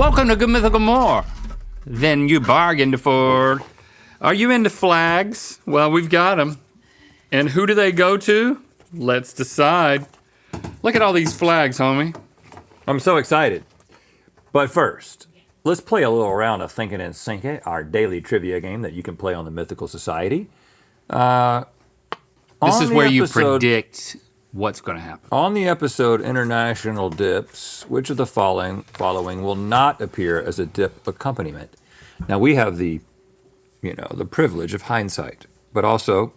Welcome to Good Mythical More than you bargained for. Are you into flags? Well, we've got them. And who do they go to? Let's decide. Look at all these flags, homie. I'm so excited. But first, let's play a little round of Thinkin' and Sinkin', our daily trivia game that you can play on the Mythical Society. This is where you predict what's going to happen. On the episode International Dips, which of the following will not appear as a dip accompaniment? Now we have the privilege of hindsight, but also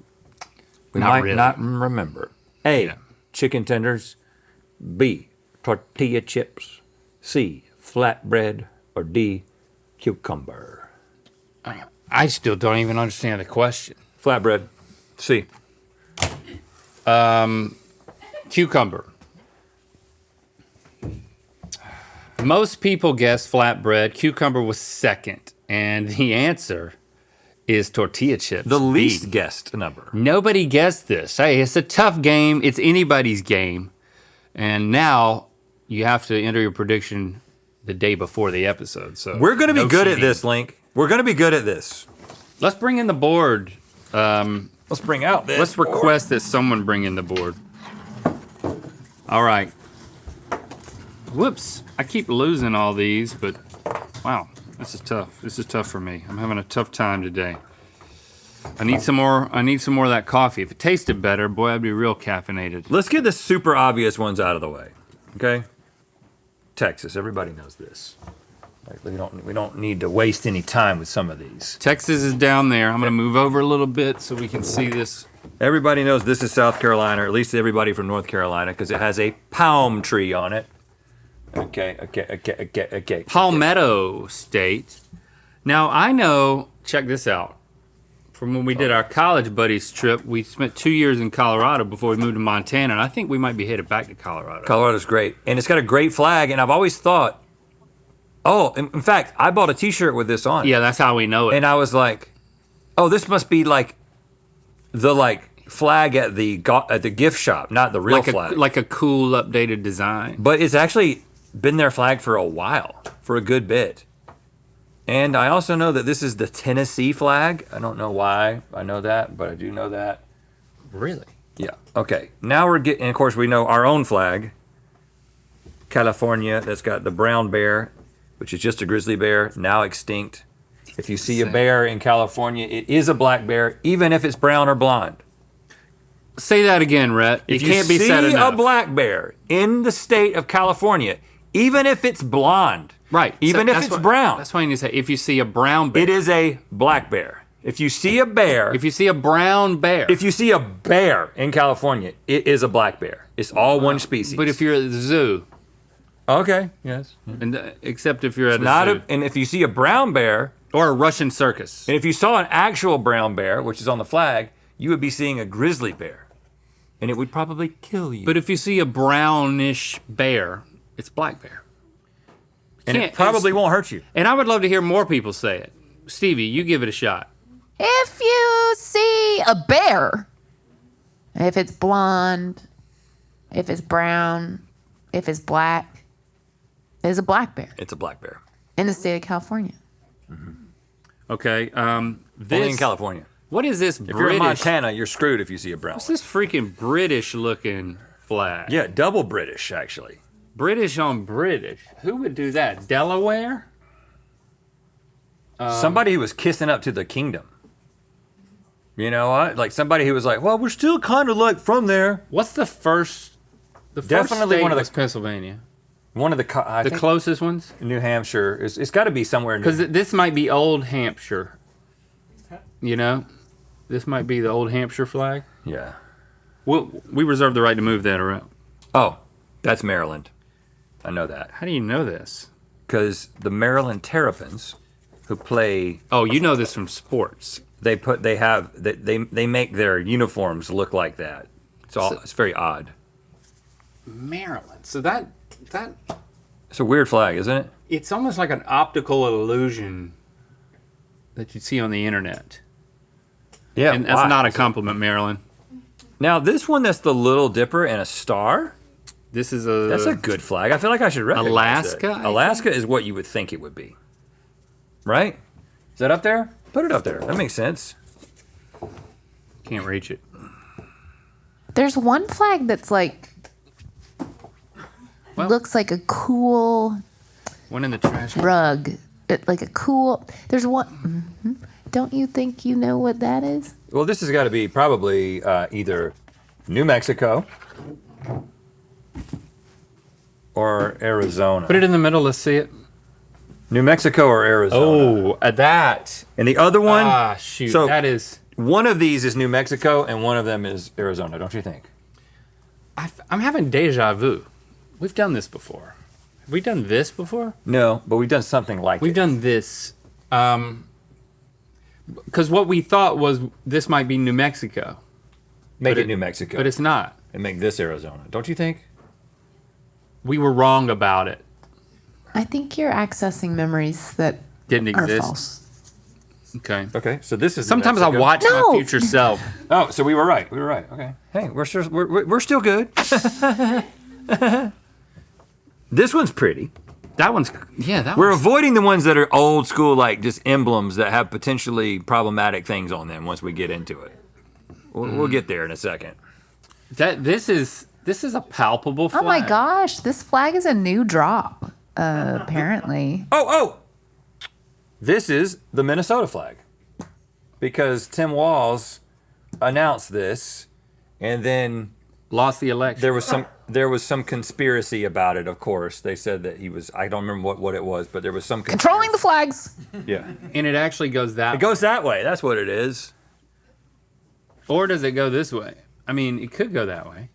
we might not remember. A, chicken tenders. B, tortilla chips. C, flatbread. Or D, cucumber. I still don't even understand the question. Flatbread. C. Cucumber. Most people guessed flatbread. Cucumber was second. And the answer is tortilla chips. The least guessed number. Nobody guessed this. Hey, it's a tough game. It's anybody's game. And now you have to enter your prediction the day before the episode. So we're gonna be good at this, Link. We're gonna be good at this. Let's bring in the board. Let's bring out this. Let's request that someone bring in the board. All right. Whoops. I keep losing all these, but wow, this is tough. This is tough for me. I'm having a tough time today. I need some more of that coffee. If it tasted better, boy, I'd be real caffeinated. Let's get the super obvious ones out of the way. Okay? Texas, everybody knows this. Like, we don't need to waste any time with some of these. Texas is down there. I'm gonna move over a little bit so we can see this. Everybody knows this is South Carolina, or at least everybody from North Carolina, because it has a palm tree on it. Okay. Palmetto State. Now I know, check this out. From when we did our college buddies trip, we spent 2 years in Colorado before we moved to Montana, and I think we might be headed back to Colorado. Colorado's great, and it's got a great flag, and I've always thought, in fact, I bought a t-shirt with this on it. Yeah, that's how we know it. And I was like, oh, this must be like the flag at the gift shop, not the real flag. Like a cool updated design. But it's actually been their flag for a while, for a good bit. And I also know that this is the Tennessee flag. I don't know why I know that, but I do know that. Really? Yeah. Okay. Now we're getting, of course, we know our own flag. California, that's got the brown bear, which is just a grizzly bear, now extinct. If you see a bear in California, it is a black bear, even if it's brown or blonde. Say that again, Rhett. It can't be said enough. If you see a black bear in the state of California, even if it's blonde, right? Even if it's brown. That's why you need to say, if you see a brown bear. It is a black bear. If you see a bear. If you see a brown bear. If you see a bear in California, it is a black bear. It's all one species. But if you're at the zoo. Okay, yes. And, except if you're at a zoo. And if you see a brown bear. Or a Russian circus. And if you saw an actual brown bear, which is on the flag, you would be seeing a grizzly bear. And it would probably kill you. But if you see a brownish bear, it's black bear. And it probably won't hurt you. And I would love to hear more people say it. Stevie, you give it a shot. If you see a bear, if it's blonde, if it's brown, if it's black, it's a black bear. It's a black bear. In the state of California. Mm-hmm. Okay. Only in California. What is this If you're in Montana, you're screwed if you see a brown one. What's this freaking British-looking flag? Yeah, double British, actually. British on British. Who would do that? Delaware? Somebody who was kissing up to the kingdom. You know what? Like somebody who was like, well, we're still kind of like from there. What's the first? The Definitely first one of was Pennsylvania. One of the closest ones. New Hampshire. It's got to be somewhere. Because this might be Old Hampshire. You know, this might be the Old Hampshire flag. Yeah. We reserve the right to move that around. Oh, that's Maryland. I know that. How do you know this? Because the Maryland Terrapins, who play. Oh, you know this from sports. They make their uniforms look like that. It's very odd. Maryland. So that it's a weird flag, isn't it? It's almost like an optical illusion that you see on the internet. Yeah, and that's not a compliment, Maryland. Now this one, that's the Little Dipper and a star. This is a. That's a good flag. I feel like I should recognize Alaska, it. I Alaska is what you would think it would be. Right? Is that up there? Put it up there. That makes sense. Can't reach it. There's one flag that's like Well- looks like a cool One in the trash. rug. Like a cool. There's one. Don't you think you know what that is? Well, this has got to be probably either New Mexico or Arizona. Put it in the middle. Let's see it. New Mexico or Arizona. Oh, that. And the other one, Ah, shoot. So- that is. one of these is New Mexico and one of them is Arizona, don't you think? I'm having deja vu. We've done this before. Have we done this before? No, but we've done something like We've it. done this. Because what we thought was this might be New Mexico, Make but it New Mexico but it's not. and make this Arizona, don't you think? We were wrong about it. I think you're accessing memories that Didn't are exist. false. Okay. Okay, so this is New Sometimes I Mexico. watch No. my future self. Oh, so we were right. We were right. Okay. Hey, we're still good. This one's pretty. That one's that We're one's, avoiding the ones that are old school, like just emblems that have potentially problematic things on them. Once we get into it, we'll get there in a second. this is a palpable flag. Oh my gosh, this flag is a new drop. Apparently. Oh, this is the Minnesota flag, because Tim Walz announced this, and then Lost the election. there was some conspiracy about it. Of course, they said that he was. I don't remember what it was, but there was some Controlling the flags. Yeah, And it actually goes that it goes that way. That's what it is. Or does it go this way? I mean, it could go that way.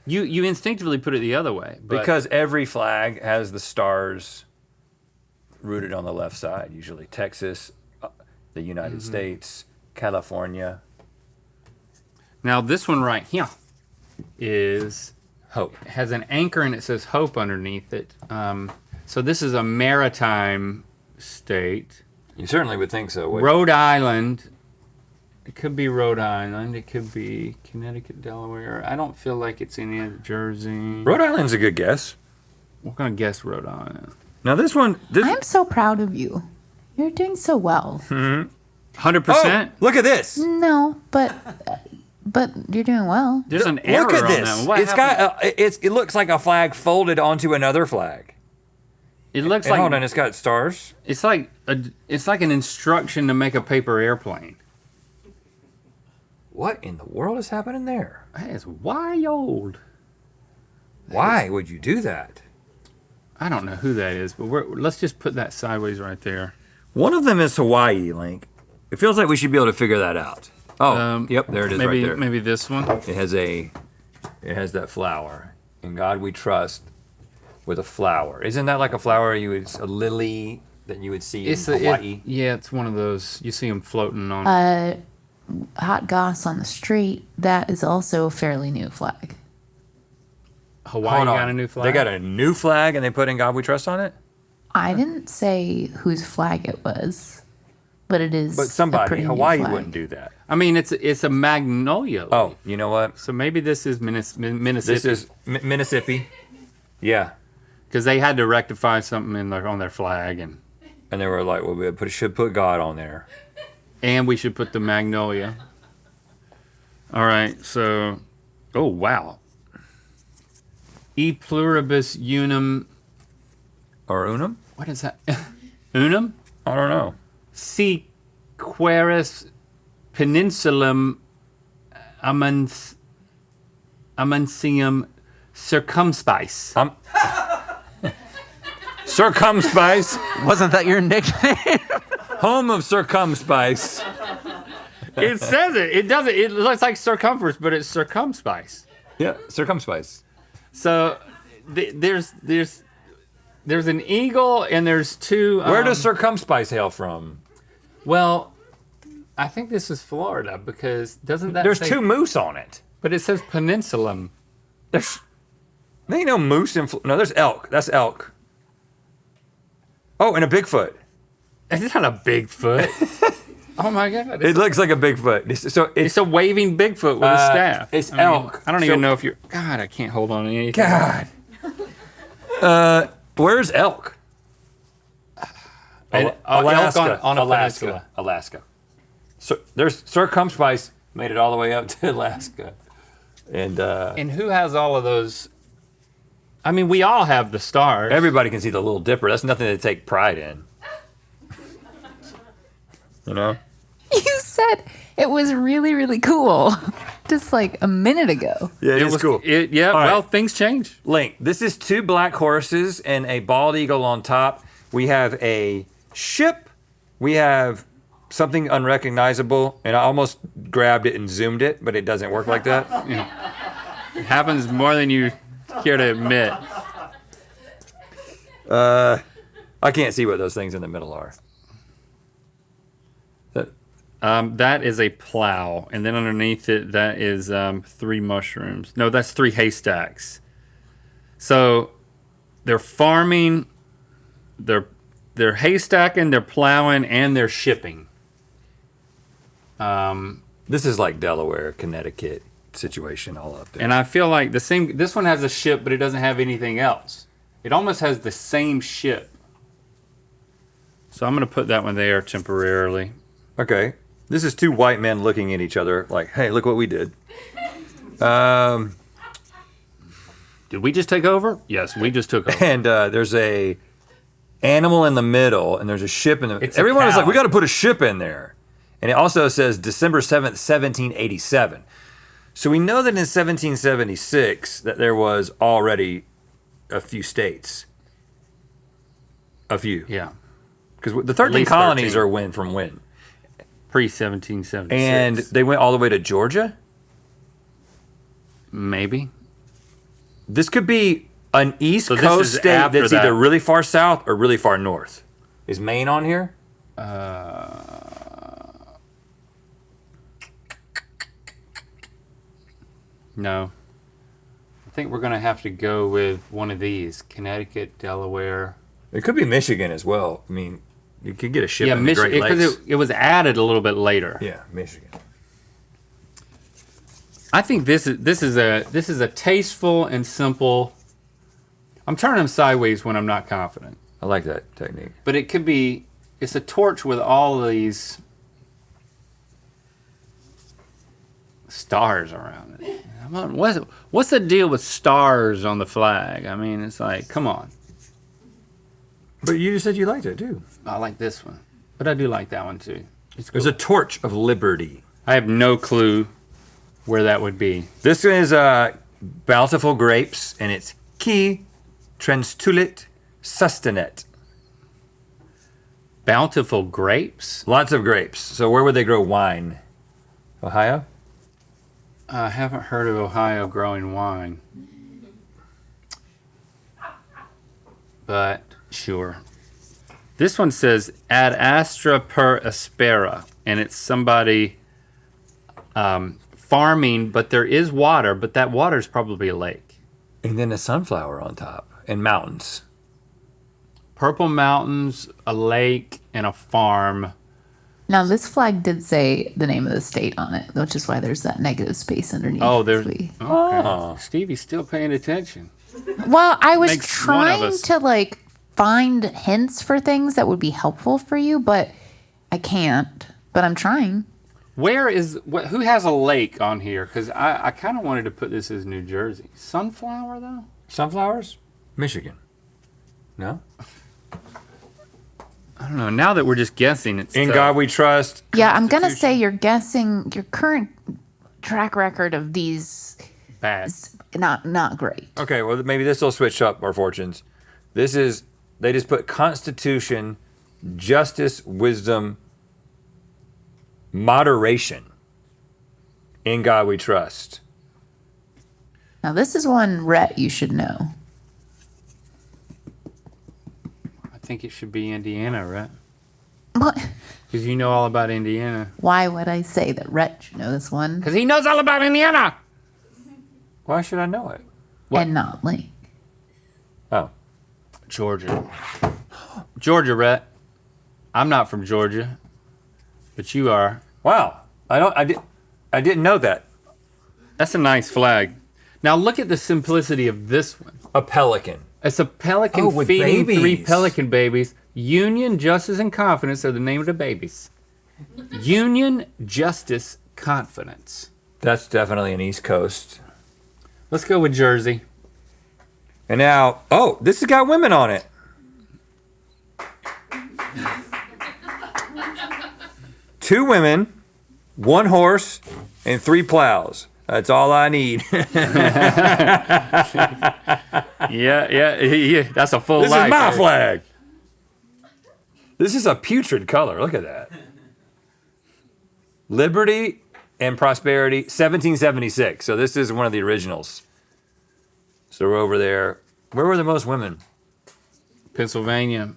You instinctively put it the other way. But Because every flag has the stars rooted on the left side. Usually Texas, the United States, California. now this one right here is Hope. has an anchor and it says hope underneath it. So this is a maritime state. You certainly would think so. wouldn't Rhode Island. It could be Rhode Island. It could be Connecticut, Delaware. I don't feel like it's any of Jersey. you? Rhode Island's a good guess. We're gonna guess Rhode Island. Now this one, I'm so proud of you. You're doing so well. 100%. look at this. No, but you're doing well. There's an error Look at on this. that one. What It's happened? got it looks like a flag folded onto another flag. It looks And like hold on, it's got stars. it's like an instruction to make a paper airplane. What in the world is happening there? That is wild. Why would you do that? I don't know who that is, but let's just put that sideways right there. One of them is Hawaii, Link. It feels like we should be able to figure that out. Oh, yep, there it is maybe, right there. Maybe this one. It has that flower. In God we trust with a flower. Isn't that like a flower a lily that you would see in Hawaii? Yeah, it's one of those. You see them floating on. Hot goss on the street. That is also a fairly new flag. Hawaii Hold on. got a new flag. They got a new flag and they put In God We Trust on it? I didn't say whose flag it was, but it is. But a somebody, pretty new Hawaii flag. wouldn't do that. I mean, it's a magnolia. Oh, you know what? So maybe this is Mississippi. This is Mississippi. Yeah. Because they had to rectify something on their flag, and And they were like, well, we should put God on there. we should put the magnolia. All right, so, oh wow. E pluribus unum. Or Unum? What is that? Unum? I don't know. Si queris peninsulum amantium circumspice. Circumspice. Wasn't that your nickname? Home of Circumspice. It says it. It doesn't. It looks like circumference, but it's circumspice. Yeah, Circumspice. So there's an eagle and there's two. Where does Circumspice hail from? Well, I think this is Florida because doesn't that There's say, two moose on it. But it says peninsulum. There ain't no moose in No, there's elk. That's elk. Oh, and a Bigfoot. It's not a Bigfoot. Oh my God! It looks like a Bigfoot. It's a waving Bigfoot with a staff. It's I mean, elk. I don't even know if you're. God, I can't hold on to anything. God. Where's elk? Elk on a peninsula. Alaska. So there's circumspice made it all the way up to Alaska, and who has all of those? I mean, we all have the stars. everybody can see the Little Dipper. That's nothing to take pride in. You know. You said it was really, really cool just like a minute ago. Yeah, It was cool. Yeah. All right. Well, things change. Link. This is 2 black horses and a bald eagle on top. We have a ship. We have something unrecognizable, and I almost grabbed it and zoomed it, but it doesn't work like that. It happens more than you care to admit. I can't see what those things in the middle are. That is a plow, and then underneath it, that is 3 mushrooms. No, that's 3 haystacks. So they're farming, they're haystacking, they're plowing, and they're shipping. This is like Delaware, Connecticut situation all up there. And I feel like this one has a ship, but it doesn't have anything else. It almost has the same ship. So I'm going to put that one there temporarily. Okay. This is 2 white men looking at each other like, hey, look what we did. Did we just take over? Yes, we just took over. And there's a animal in the middle, and there's a ship in the It's a Everyone was cow. like, we got to put a ship in there. And it also says December 7th, 1787. So we know that in 1776 that there was already a few states. A few. Yeah, Because the 13 least colonies 13. are when from when. pre-1776. And they went all the way to Georgia. maybe. This could be an East So this Coast is state after that's that. either really far south or really far north. Is Maine on here? No. I think we're going to have to go with one of these. Connecticut, Delaware. It could be Michigan as well. I mean, you could get a ship Yeah, in the Great Michigan, Lakes. because it was added a little bit later. Yeah, Michigan. I think this is a tasteful and simple. I'm turning them sideways when I'm not confident. I like that technique. But it could be, it's a torch with all of these stars around it. Come on, what's the deal with stars on the flag? I mean, it's like, come on. But you just said you liked it too. I like this one, but I do like that one too. It's cool. There's a torch of liberty. I have no clue where that would be. This one is bountiful grapes, and it's qui transtulit sustenet. Bountiful grapes? Lots of grapes. So where would they grow wine? Ohio? I haven't heard of Ohio growing wine. But sure. This one says ad astra per aspera, and it's somebody farming, but there is water, but that water is probably a lake. And then a sunflower on top, and mountains. Purple mountains, a lake, and a farm. Now, this flag did say the name of the state on it, which is why there's that negative space underneath. Oh, there's. We- Okay. Stevie's still paying attention. Well, I was Makes one of trying us. to like find hints for things that would be helpful for you, but I can't. But I'm trying. Who has a lake on here? Because I kind of wanted to put this as New Jersey. Sunflower, though? Sunflowers? Michigan. No? I don't know. Now that we're just guessing, it's In tough. God we trust. Yeah, I'm gonna Constitution. say you're guessing your current track record of these bad. is not great. Okay, well maybe this will switch up our fortunes. This is, they just put Constitution, justice, wisdom, moderation. In God we trust. Now this is one Rhett you should know. I think it should be Indiana, right? What? Because you know all about Indiana. Why would I say that Rhett should know this one Because he knows all about Indiana. Why should I know it? and not Link? Oh. Georgia. Georgia, Rhett. I'm not from Georgia. But you are. Wow. I didn't know that. That's a nice flag. Now look at the simplicity of this one. A pelican. It's a pelican with feeding babies. 3 pelican babies. Union, justice, and confidence are the name of the babies. Union, justice, confidence. That's definitely an East Coast. Let's go with Jersey. And now, oh, this has got women on it. Two women, 1 horse, and 3 plows. That's all I need. Yeah. That's a full This life. is my flag. This is a putrid color. Look at that. Liberty and Prosperity, 1776. So this is one of the originals. So we're over there. Where were the most women? Pennsylvania.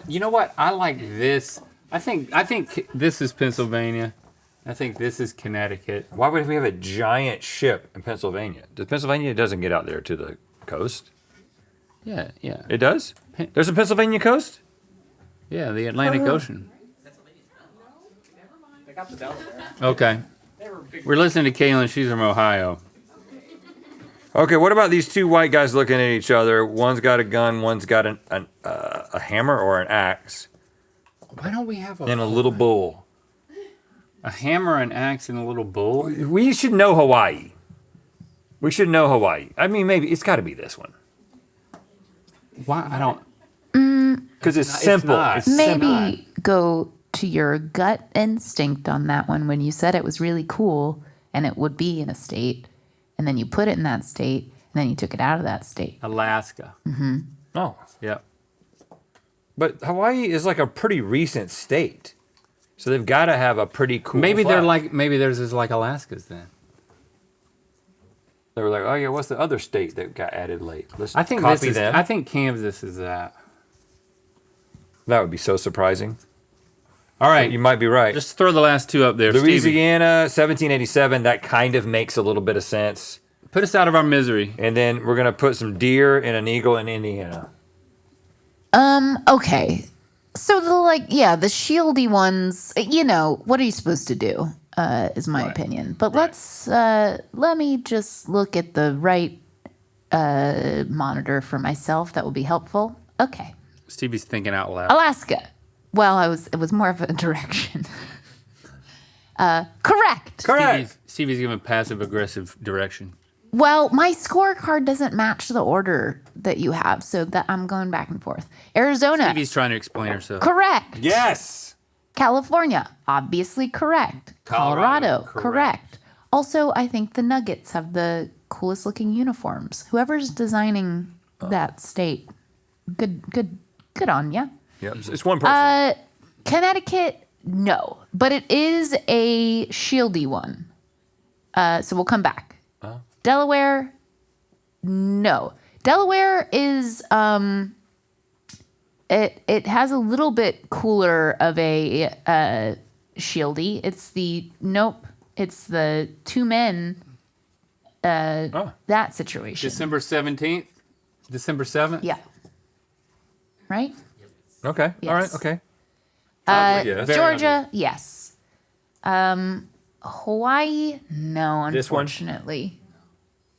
You know what? I like this. I think this is Pennsylvania. I think this is Connecticut. Why would we have a giant ship in Pennsylvania? Pennsylvania doesn't get out there to the coast. Yeah. It does? There's a Pennsylvania coast? Yeah, the Atlantic Ocean. Okay. We're listening to Kaylin. She's from Ohio. Okay, what about these 2 white guys looking at each other? One's got a gun, one's got a hammer or an axe, Why don't we have and a little bull. a hammer, an axe, and a little bull? We should know Hawaii. We should know Hawaii. I mean, maybe it's got to be this one. Why? I don't. Because it's simple. not. It's Maybe go to your gut instinct on that one when you said it was really cool and it would be in a state, and then you put it in that state, and then you took it out of that state. Alaska. Oh, Yep. but Hawaii is like a pretty recent state, so they've got to have a pretty cool. Maybe flag. they're like. Maybe theirs is like Alaska's then. They were like, oh yeah, what's the other state that got added late? Let's I think copy this is. them. I think Kansas is that. That would be so surprising. All right. You might be right. Just throw the last 2 up there. Stevie, Louisiana, 1787. That kind of makes a little bit of sense. put us out of our misery. And then we're gonna put some deer and an eagle in Indiana. Okay. So the shieldy ones, what are you supposed to do? Is my opinion. But let me just look at the right monitor for myself. That will be helpful. Okay. Stevie's thinking out loud. Alaska. Well, it was more of a direction. Correct. Stevie's giving passive aggressive direction. Well, my scorecard doesn't match the order that you have, so that I'm going back and forth. Arizona. Stevie's trying to explain herself. Correct. Yes. California, obviously correct. Colorado, correct. Also, I think the Nuggets have the coolest looking uniforms. Whoever's designing that state, good on ya. Yep. It's one person. Connecticut, no, but it is a shieldy one. So we'll come back. Delaware, no. Delaware is it has a little bit cooler of a shieldy. It's the 2 men. That situation. December 17th? December 7th? Yeah. Right? Okay. Yes. All right. Okay. Yes. Very Georgia, yes. Hawaii, no, This one? unfortunately.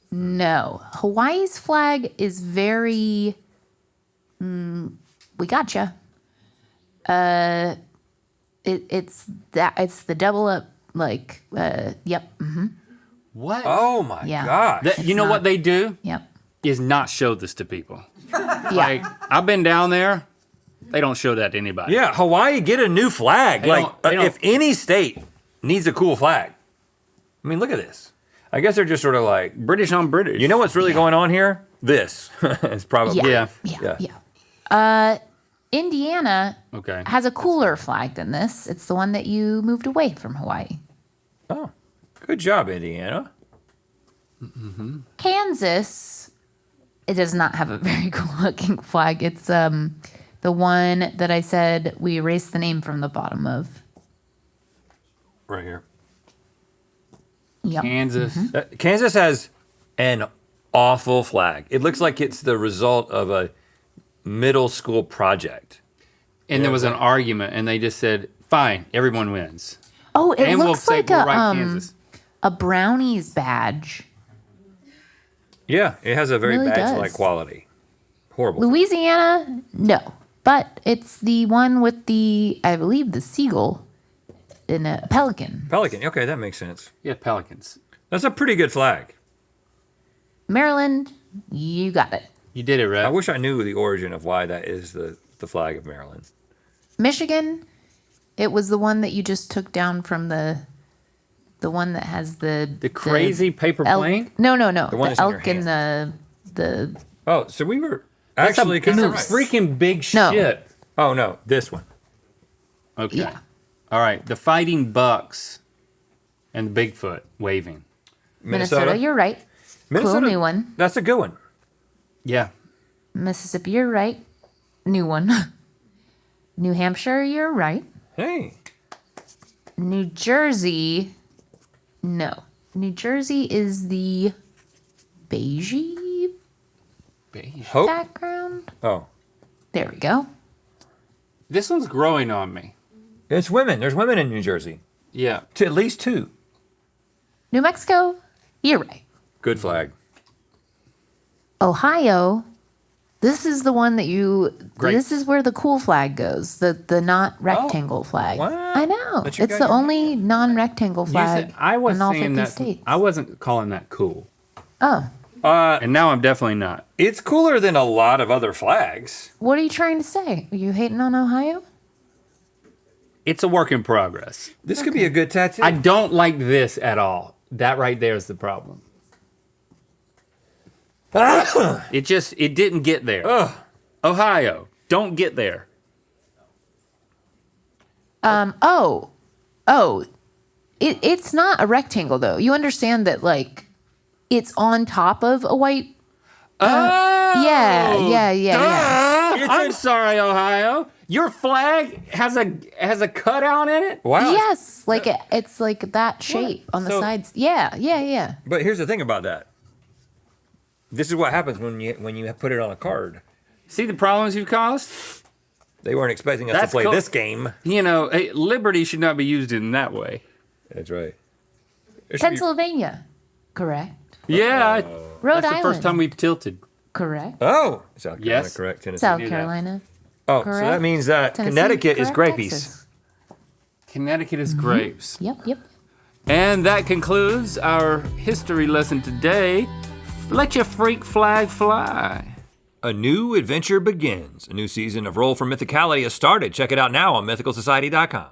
No. Hawaii's flag is very we gotcha. It's the double up yep. What? Oh my Yeah. gosh. You know what they do? Yep. Is not show this to people. Yeah. Like, I've been down there. They don't show that to anybody. Yeah, Hawaii, get a new flag. They don't- If any state needs a cool flag, I mean, look at this. I guess they're just sort of like, British on British. you know what's really going on here? This. It's probably. Yeah. Yeah. Yeah. Indiana Okay. has a cooler flag than this. It's the one that you moved away from Hawaii. Oh, good job, Indiana. Kansas, it does not have a very cool looking flag. It's the one that I said we erased the name from the bottom of. Right here. Yep. Kansas. Kansas has an awful flag. It looks like it's the result of a middle school project. And there was an argument, and they just said, Fine, everyone wins. Oh, it And we'll looks say like we'll write Kansas. a brownies badge. Yeah, it has a very Really badge-like does. quality. Horrible. Louisiana, no. But it's the one with the, I believe, the seagull in a pelican. Pelican. Okay, that makes sense. Yeah, Pelicans. That's a pretty good flag. Maryland, you got it. You did it, right? I wish I knew the origin of why that is the flag of Maryland. Michigan, it was the one that you just took down from the one that has the crazy paper elk. plane? No. one The that's in your elk and the Oh, so we were That's actually a kind of moose. right. freaking big No. shit. Oh no, this one. Okay. Yeah. All right. The Fighting Bucks and the Bigfoot waving. Minnesota. You're right. Cool new one. That's a good one. Yeah. Mississippi, you're right. New one. New Hampshire, you're right. Hey, New Jersey, no. New Jersey is the beigey Beige. Hope. background. Oh, There we go. This one's growing on me. it's women. There's women in New Jersey. Yeah. At least 2. New Mexico, you're right. Good flag. Ohio, this is the one that you. Great. This is where the cool flag goes. The not rectangle flag. wow. I know. But you It's got the your- only non-rectangle You flag said- I was in all saying 50 that. states. I wasn't calling that cool. Oh, And now I'm definitely not. It's cooler than a lot of other flags. what are you trying to say? Are you hating on Ohio? It's a work in progress. This could be a good tattoo. I don't like this at all. That right there is the problem. It didn't get there. Ugh. Ohio, don't get there. It's not a rectangle though. You understand that like it's on top of a white. Yeah. I'm sorry, Ohio. Your flag has a cutout in it. Wow. Yes, like it's like that shape on the So- sides. Yeah. But here's the thing about that. This is what happens when you put it on a card. See the problems you've caused? They weren't expecting us That's to play cool. this game. You know, liberty should not be used in that way. That's right. There should be- Pennsylvania, correct. Yeah, Rhode that's Island, the first time we've tilted. correct. Oh, South Carolina, Yes. correct. Tennessee. South knew that. Carolina, Oh, so correct. that means that Tennessee, Connecticut is correct. grapies. Texas. Connecticut is grapes. Yep. And that concludes our history lesson today. Let your freak flag fly. A new adventure begins. A new season of Roll for Mythicality has started. Check it out now on mythicalsociety.com.